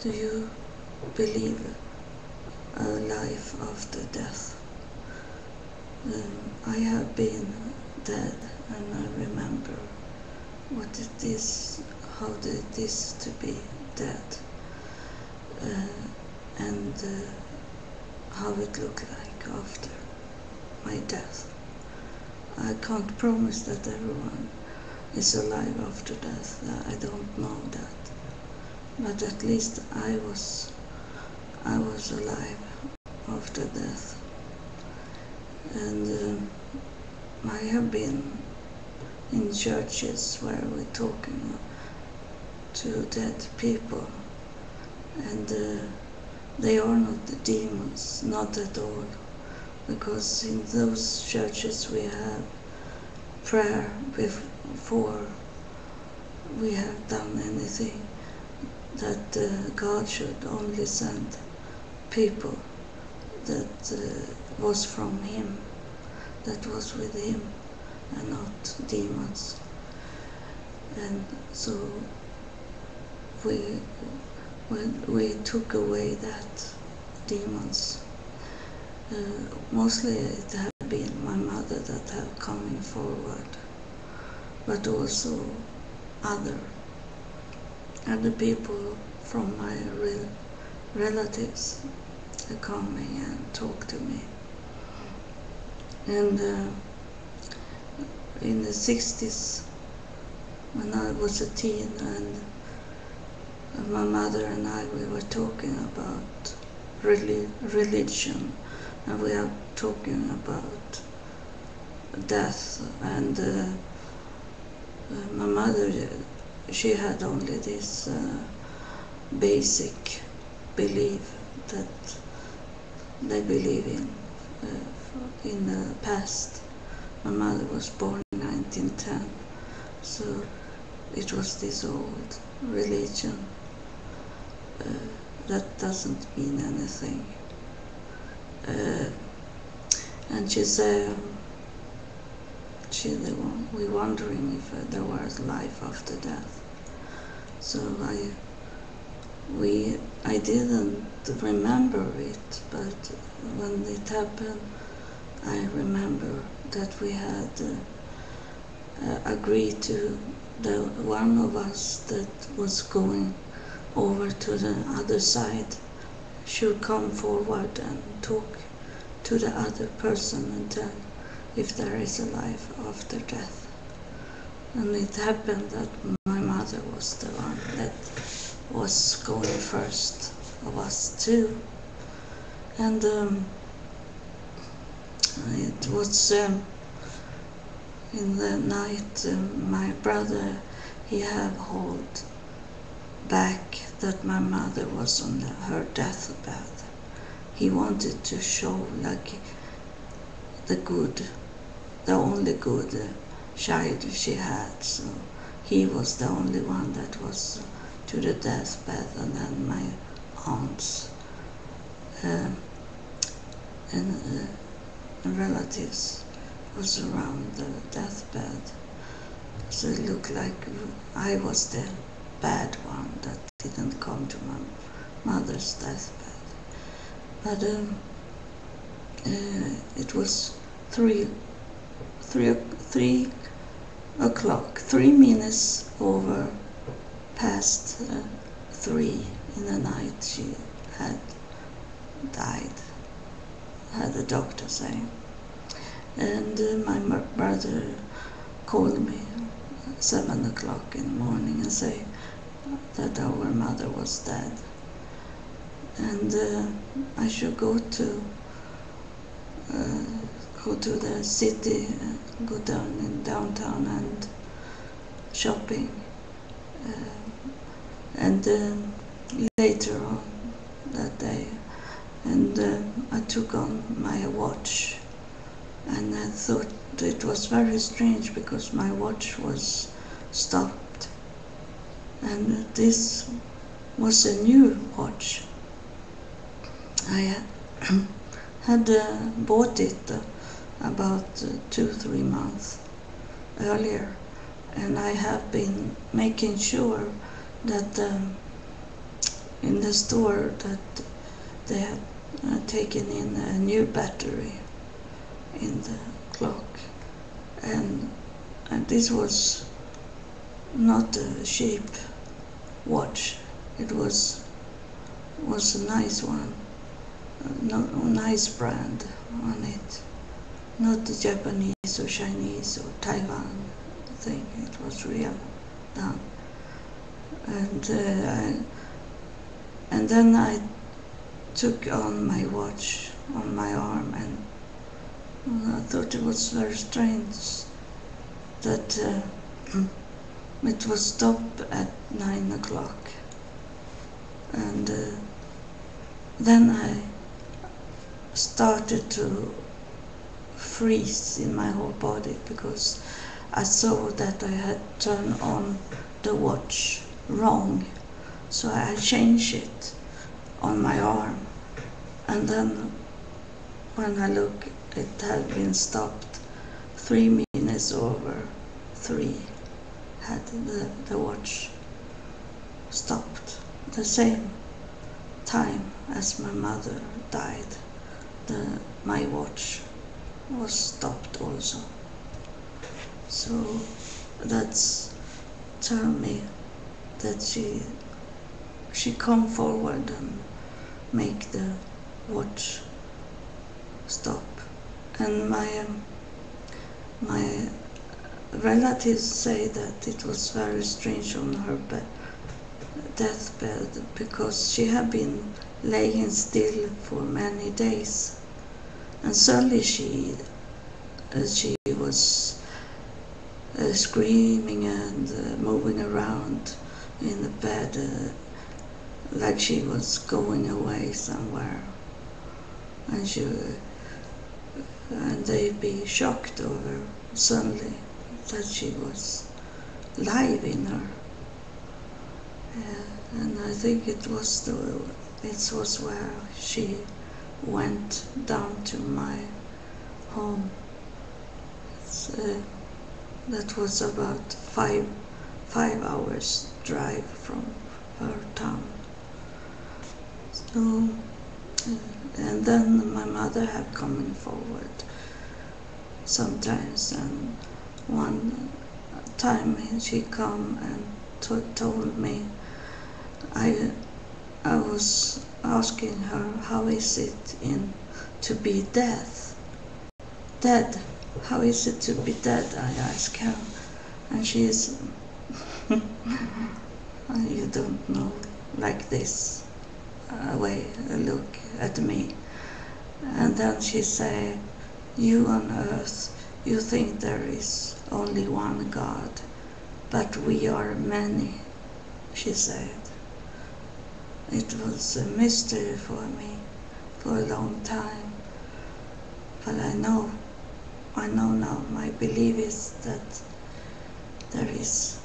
Do you believe a life after death? I have been dead, and I remember what it is, how it is to be dead, and how it looked like after my death. I can't promise that everyone is alive after death. I don't know that, but at least I was alive after death, and I have been in churches where we're talking to dead people, and they are not the demons, not at all, because in those churches we have prayer before we have done anything, that God should only send people that was from Him, that was with Him, and not demons. And so we took away that demons. Mostly it had been my mother that have coming forward, but also other people from my relatives are coming and talk to me. And in the 60s, when I was a teen, and my mother and I, we were talking about religion, and we are talking about death, and my mother, she had only this basic belief that they believe in the past. My mother was born in 1910, so it was this old religion that doesn't mean anything. And she said, we're wondering if there was life after death. So I didn't remember it, but when it happened, I remember that we had agreed to the one of us that was going over to the other side should come forward and talk to the other person and tell if there is a life after death. And it happened that my mother was the one that was going first of us two. And it was in the night, my brother, he had held back that my mother was on her deathbed. He wanted to show like the only good child she had. So he was the only one that was to the deathbed, and then my aunts and relatives was around the deathbed. So it looked like I was the bad one that didn't come to my mother's deathbed. But it was 3 o'clock, 3 minutes over past 3 in the night. She had died, had the doctor say. And my brother called me 7 o'clock in the morning and say that our mother was dead, and I should go to the city, go down in downtown and shopping, and later on that day, and I took on my watch, and I thought it was very strange because my watch was stopped, and this was a new watch. I had bought it about 2-3 months earlier, and I have been making sure that in the store that they had taken in a new battery in the clock, and this was not a cheap watch. It was a nice one, nice brand on it, not the Japanese or Chinese or Taiwan thing. It was real done, and then I took on my watch on my arm, and I thought it was very strange that it was stopped at 9 o'clock. And then I started to freeze in my whole body because I saw that I had turned on the watch wrong. So I changed it on my arm. And then when I look, it had been stopped 3 minutes over 3 had the watch stopped. The same time as my mother died, my watch was stopped also. So that's tell me that she come forward and make the watch stop. And my relatives say that it was very strange on her deathbed because she had been laying still for many days, and suddenly she was screaming and moving around in the bed like she was going away somewhere, and they'd be shocked over suddenly that she was live in her. And I think it was where she went down to my home. That was about 5 hours drive from her town. So, and then my mother had coming forward sometimes, and one time she come and told me, I was asking her, how is it to be dead? How is it to be dead? I asked her, and she is, you don't know, like this way, look at me. And then she said, you on earth, you think there is only one God, but we are many, she said. It was a mystery for me for a long time, but I know now, my belief is that there is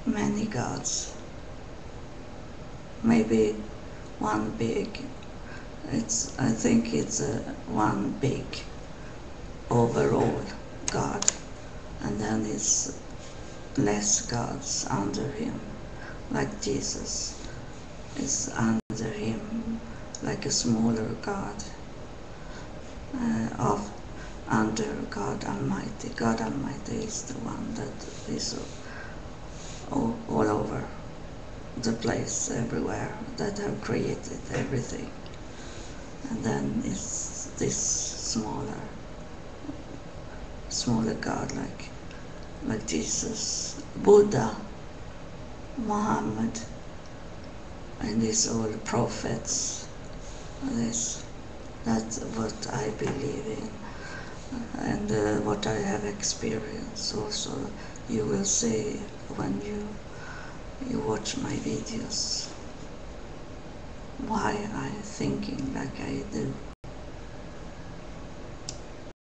many gods. Maybe one big, I think it's one big overall God, and then it's less gods under him, like Jesus is under him, like a smaller God, under God Almighty. God Almighty is the one that is all over the place, everywhere, that have created everything. And then it's this smaller God, like Jesus, Buddha, Muhammad, and these all prophets. That's what I believe in, and what I have experienced also. You will see when you watch my videos why I'm thinking like I do.